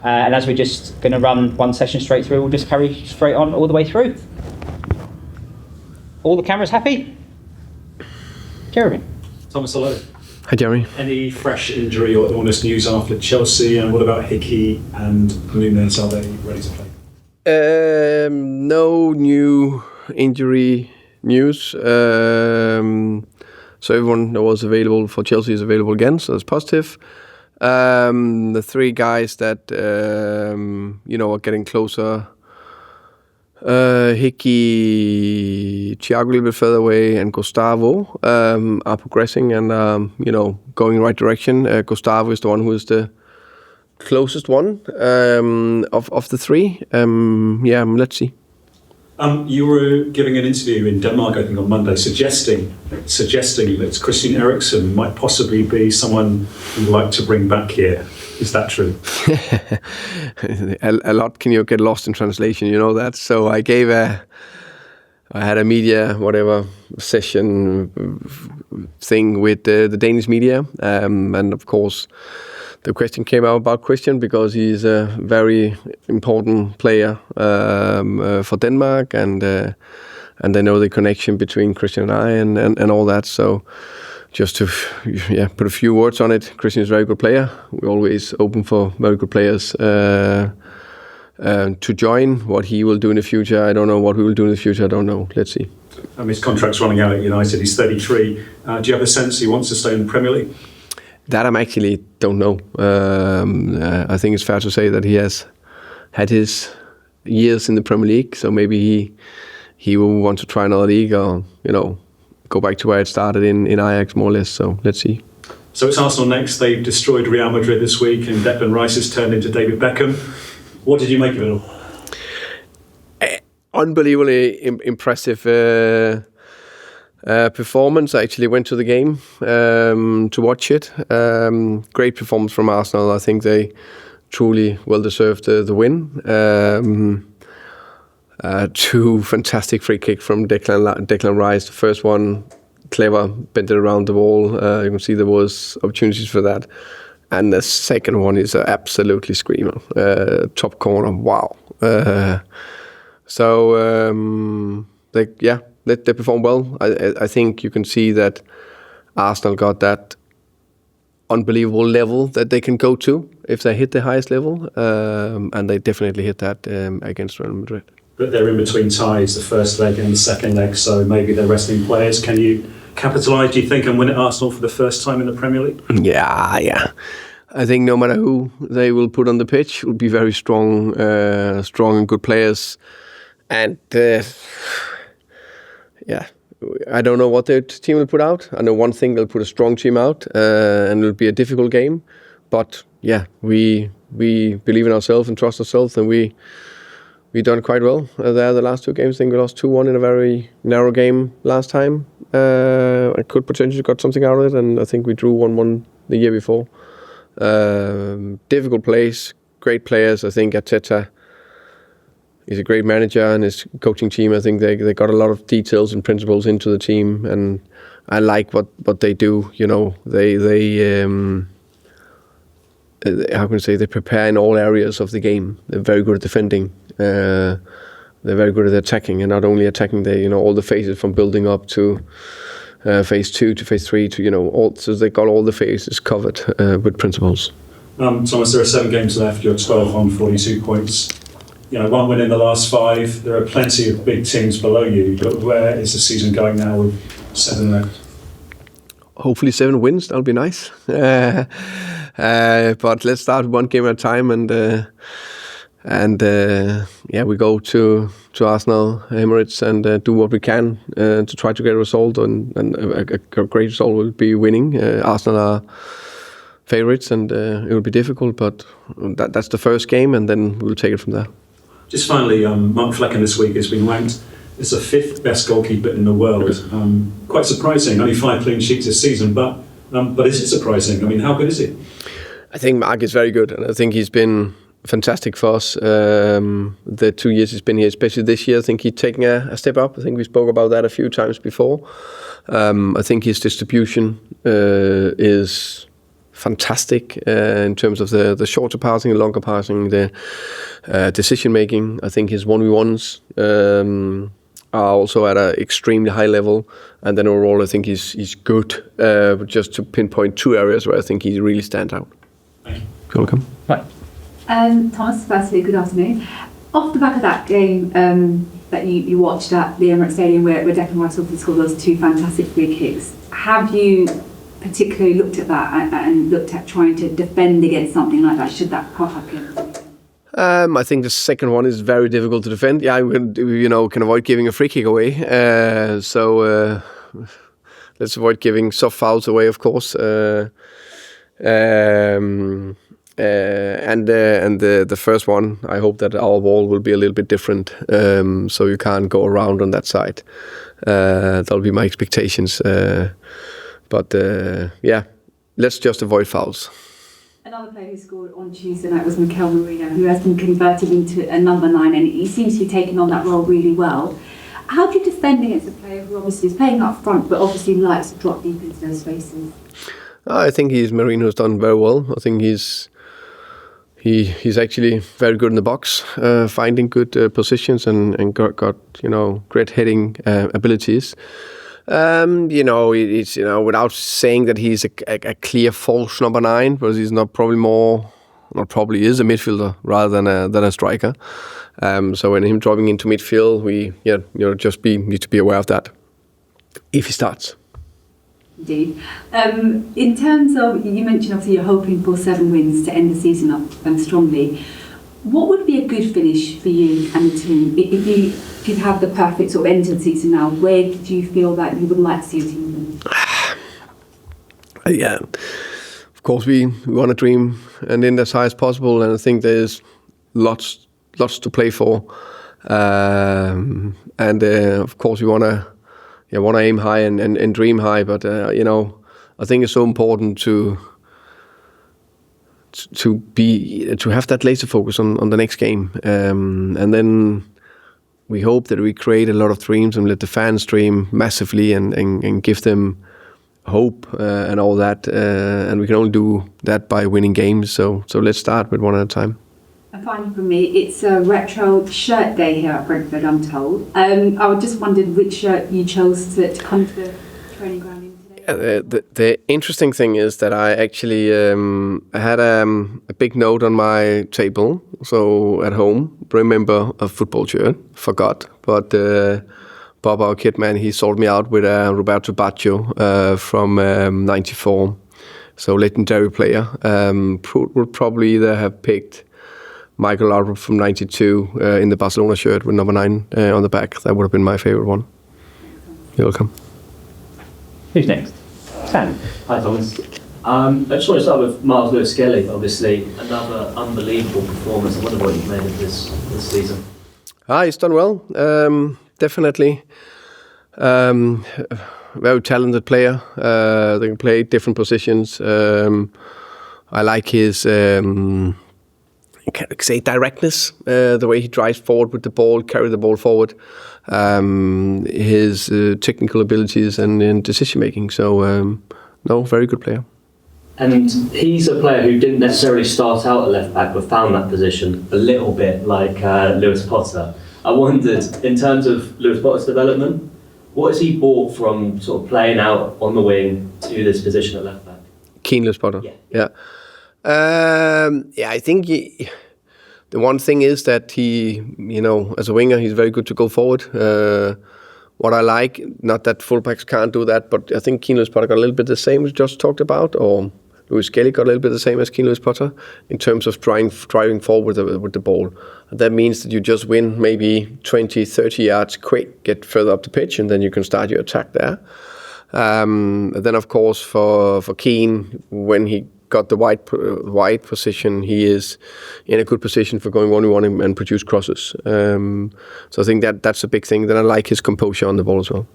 And as we're just going to run one session straight through, we'll just carry straight on all the way through. All the cameras happy? Jeremy. Thomas, hello. Hi, Jeremy. Any fresh injury or illness news after Chelsea? And what about Hickey and Nunes? Are they ready to play? No new injury news. So everyone that was available for Chelsea is available again, so that's positive. The three guys that are getting closer, Hickey, Thiago a little bit further away, and Gustavo are progressing and going in the right direction. Gustavo is the one who is the closest one of the three. Let's see. You were giving an interview in Denmark, I think, on Monday, suggesting that Christian Eriksen might possibly be someone you'd like to bring back here. Is that true? A lot can you get lost in translation, you know that. So I had a media session thing with the Danish media, and of course the question came out about Christian because he's a very important player for Denmark, and they know the connection between Christian and I and all that. So just to put a few words on it, Christian is a very good player. We're always open for very good players to join. What he will do in the future, I don't know. What we will do in the future, I don't know. Let's see. His contract's running out at United. He's 33. Do you have a sense he wants to stay in the Premier League? That I actually don't know. I think it's fair to say that he has had his years in the Premier League, so maybe he will want to try another league, or go back to where it started in Ajax more or less. So let's see. So it's Arsenal next. They've destroyed Real Madrid this week, and Declan Rice has turned into David Beckham. What did you make of it all? Unbelievably impressive performance. I actually went to the game to watch it. Great performance from Arsenal. I think they truly well deserved the win. Two fantastic free kick from Declan Rice. The first one, clever, bent it around the wall. You can see there was opportunities for that. And the second one is absolutely screamer. Top corner, wow. They performed well. I think you can see that Arsenal got that unbelievable level that they can go to if they hit the highest level, and they definitely hit that against Real Madrid. But they're in between ties, the first leg and the second leg, so maybe they're resting players. Can you capitalise, do you think, and win at Arsenal for the first time in the Premier League? Yeah. I think no matter who they will put on the pitch, will be very strong and good players. And I don't know what their team will put out. I know one thing, they'll put a strong team out, and it'll be a difficult game. But yeah, we believe in ourselves and trust ourselves, and we done quite well there the last two games. I think we lost 2-1 in a very narrow game last time. I could potentially got something out of it, and I think we drew 1-1 the year before. Difficult place, great players. I think Arteta is a great manager, and his coaching team, I think they got a lot of details and principles into the team, and I like what they do. How can I say, they prepare in all areas of the game. They're very good at defending. They're very good at attacking, and not only attacking, all the phases from building up to phase 2 to phase 3 to so they got all the phases covered with principles. Thomas, there are 7 games left. You're 12 on 42 points. 1 win in the last 5. There are plenty of big teams below you. But where is the season going now with 7 left? Hopefully 7 wins. That'll be nice. But let's start one game at a time, and we go to Arsenal, Emirates, and do what we can to try to get a result, and a great result will be winning. Arsenal are favourites, and it will be difficult, but that's the first game, and then we'll take it from there. Just finally, Mark Flekken this week has been ranked as the 5th best goalkeeper in the world. Quite surprising. Only 5 clean sheets this season, but is it surprising? I mean, how good is he? I think Mark is very good, and I think he's been fantastic for us the 2 years he's been here, especially this year. I think he's taken a step up. I think we spoke about that a few times before. I think his distribution is fantastic in terms of the shorter passing, the longer passing, the decision making. I think his 1v1s are also at an extremely high level, and then overall I think he's good. Just to pinpoint 2 areas where I think he really stands out. Thank you. You're welcome. Right. Thomas, firstly, good afternoon. Off the back of that game that you watched at the Emirates Stadium where Declan Rice obviously scored those 2 fantastic free kicks, have you particularly looked at that and looked at trying to defend against something like that, should that crop up again? I think the second one is very difficult to defend. Yeah, can avoid giving a free kick away. So let's avoid giving soft fouls away, of course. And the first one, I hope that our wall will be a little bit different, so you can't go around on that side. That'll be my expectations. But let's just avoid fouls. Another player who scored on Tuesday night was Mikel Merino, who has been converted into a number 9, and he seems to be taking on that role really well. How do you defend against a player who obviously is playing up front, but obviously likes to drop deep into those spaces? I think Merino's done very well. I think he's actually very good in the box, finding good positions and got great heading abilities. It's without saying that he's a clear false number 9, but he's is a midfielder rather than a striker. So when him dropping into midfield, we need to be aware of that if he starts. Indeed. In terms of, you mentioned obviously you're hoping for 7 wins to end the season up strongly. What would be a good finish for you and the team? If you could have the perfect sort of end to the season now, where do you feel that you would like to see your team? Yeah, of course we want to dream and end as high as possible, and I think there's lots to play for. Of course we want to aim high and dream high, but I think it's so important to have that laser focus on the next game, and then we hope that we create a lot of dreams and let the fans dream massively and give them hope and all that, and we can only do that by winning games. So let's start with one at a time. And finally for me, it's a retro shirt day here at Brentford, I'm told. I just wondered which shirt you chose to come to the training ground in today. The interesting thing is that I actually had a big note on my table, so at home, remember a football shirt, forgot, but Bob, our kit man, he sold me out with a Roberto Baggio from 94, so legendary player. Would probably either have picked Michael Laudrup from 92 in the Barcelona shirt with number 9 on the back. That would have been my favourite one. You're welcome. Who's next? Sam. Hi, Thomas. I just want to start with Myles Skelly, obviously. Another unbelievable performance. I wonder what you've made of this season. He's done well. Definitely. Very talented player. They can play different positions. I like his... directness, the way he drives forward with the ball, carry the ball forward, his technical abilities and decision making. So, very good player. And he's a player who didn't necessarily start out at left back, but found that position a little bit like Lewis Potter. I wondered, in terms of Lewis Potter's development, what has he brought from sort of playing out on the wing to this position at left back? Keane, Lewis Potter. Yeah. I think the one thing is that he, as a winger, he's very good to go forward. What I like, not that fullbacks can't do that, but I think Keane Lewis Potter got a little bit the same as just talked about, or Louis Skelly got a little bit the same as Keane Lewis Potter in terms of driving forward with the ball. And that means that you just win maybe 20, 30 yards quick, get further up the pitch, and then you can start your attack there. Then, of course, for Keane, when he got the wide position, he is in a good position for going 1-on-1 and produce crosses. So I think that's a big thing. Then I like his composure on the ball as well.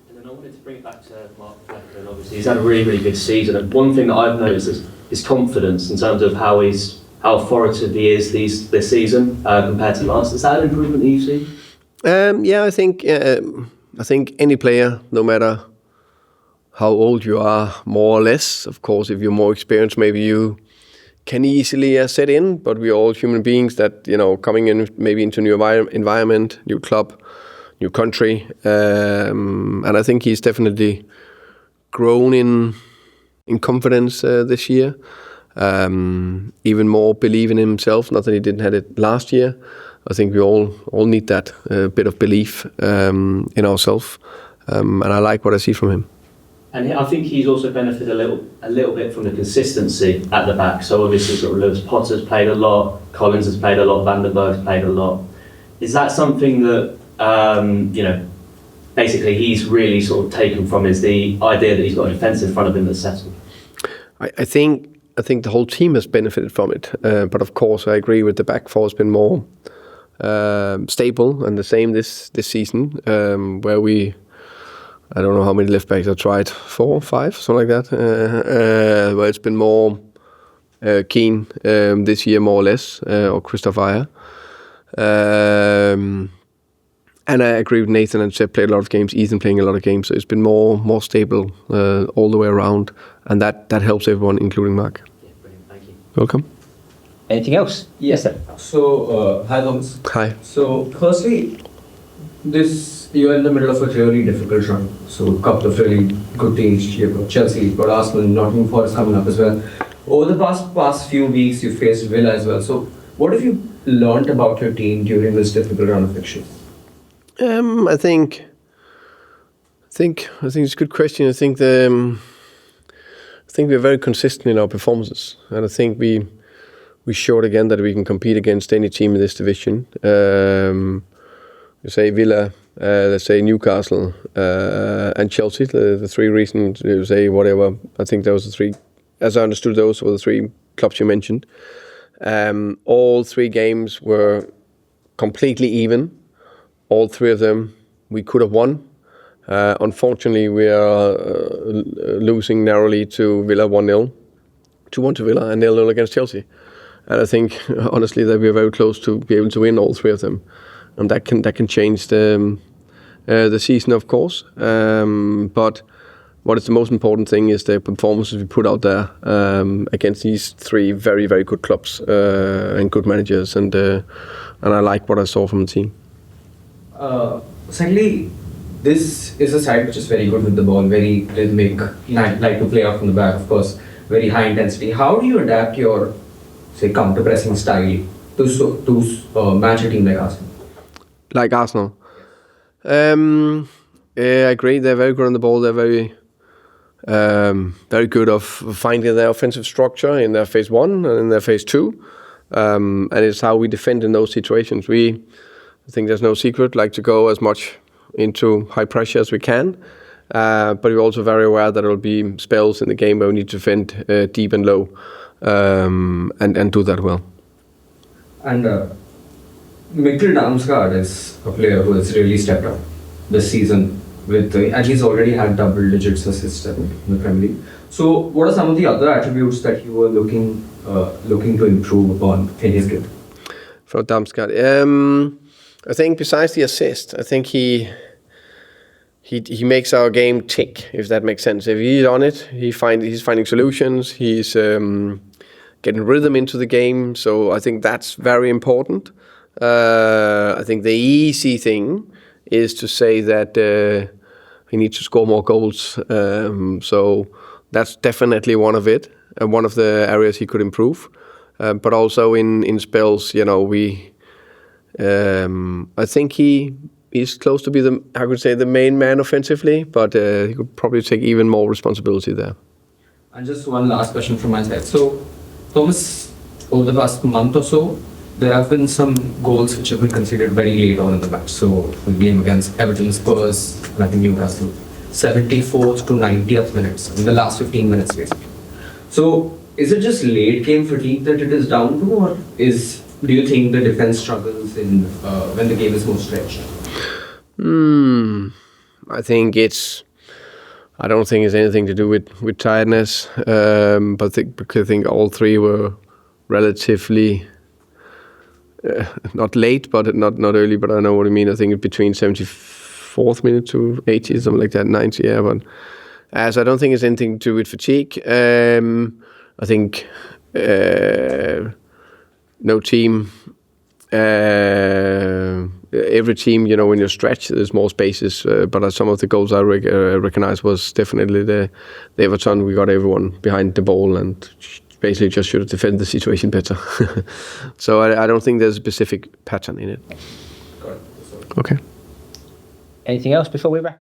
And then I wanted to bring it back to Mark Flekken. Obviously, he's had a really, really good season. And one thing that I've noticed is his confidence in terms of how authoritative he is this season compared to last. Is that an improvement that you've seen? I think any player, no matter how old you are, more or less. Of course, if you're more experienced, maybe you can easily set in, but we're all human beings that, coming in maybe into new environment, new club, new country. And I think he's definitely grown in confidence this year. Even more believe in himself, not that he didn't have it last year. I think we all need that bit of belief in ourselves. And I like what I see from him. And I think he's also benefited a little bit from the consistency at the back. So obviously sort of Lewis Potter's played a lot, Collins has played a lot, Van der Berg's played a lot. Is that something that, basically he's really sort of taken from, is the idea that he's got a defence in front of him that's settled? I think the whole team has benefited from it. But of course, I agree with the back four has been more stable, and the same this season, where I don't know how many left backs I tried, 4, 5, something like that. Where it's been more Keane this year, more or less, or Christopher Ayer. And I agree with Nathan and Seb played a lot of games, Ethan playing a lot of games, so it's been more stable all the way around, and that helps everyone, including Mark. Yeah, brilliant, thank you. Welcome. Anything else? Yes, sir. So, hi Thomas. Hi. So, firstly, you're in the middle of a really difficult run. So, a couple of really good teams. You've got Chelsea, you've got Arsenal, Nottingham Forest coming up as well. Over the past few weeks, you faced Villa as well. So, what have you learned about your team during this difficult run of fixtures? I think it's a good question. I think we're very consistent in our performances, and I think we showed again that we can compete against any team in this division. You say Villa, let's say Newcastle, and Chelsea. The three reasons you say whatever. I think those are the three. As I understood, those were the three clubs you mentioned. All three games were completely even. All three of them we could have won. Unfortunately, we are losing narrowly to Villa 1-0, 2-1 to Villa, and 0-0 against Chelsea. And I think, honestly, that we are very close to be able to win all three of them, and that can change the season, of course. But what is the most important thing is the performances we put out there against these three very, very good clubs and good managers, and I like what I saw from the team. Secondly, this is a side which is very good with the ball, very rhythmic, like to play out from the back, of course, very high intensity. How do you adapt your, say, counter-pressing style to match a team like Arsenal? Like Arsenal? Yeah, I agree. They're very good on the ball. They're very good of finding their offensive structure in their phase 1 and in their phase 2. And it's how we defend in those situations. I think there's no secret, like to go as much into high pressure as we can, but we're also very aware that there will be spells in the game where we need to defend deep and low, and do that well. And Mikkel Damsgaard is a player who has really stepped up this season, and he's already had double digits assists in the Premier League. So what are some of the other attributes that you were looking to improve upon in his game? For Damsgaard, I think besides the assist, I think he makes our game tick, if that makes sense. If he's on it, he's finding solutions. He's getting rhythm into the game. So I think that's very important. I think the easy thing is to say that we need to score more goals. So that's definitely one of it, and one of the areas he could improve. But also in spells, I think he is close to be the main man offensively, but he could probably take even more responsibility there. And just one last question from my side. So, Thomas, over the past month or so, there have been some goals which have been considered very late on in the match. So, the game against Everton, Spurs, and I think Newcastle, 74th to 90th minutes, in the last 15 minutes basically. So, is it just late game fatigue that it is down to, or do you think the defense struggles when the game is more stretched? I don't think it's anything to do with tiredness, but I think all three were relatively not late, but not early. But I know what you mean. I think between 74th minute to 80, something like that, 90. Yeah, but So I don't think it's anything to do with fatigue. I think no team, every team, when you stretch, there's more spaces. But some of the goals I recognize was definitely the Everton. We got everyone behind the ball and basically just should have defended the situation better. So I don't think there's a specific pattern in it. Okay. Anything else before we wrap?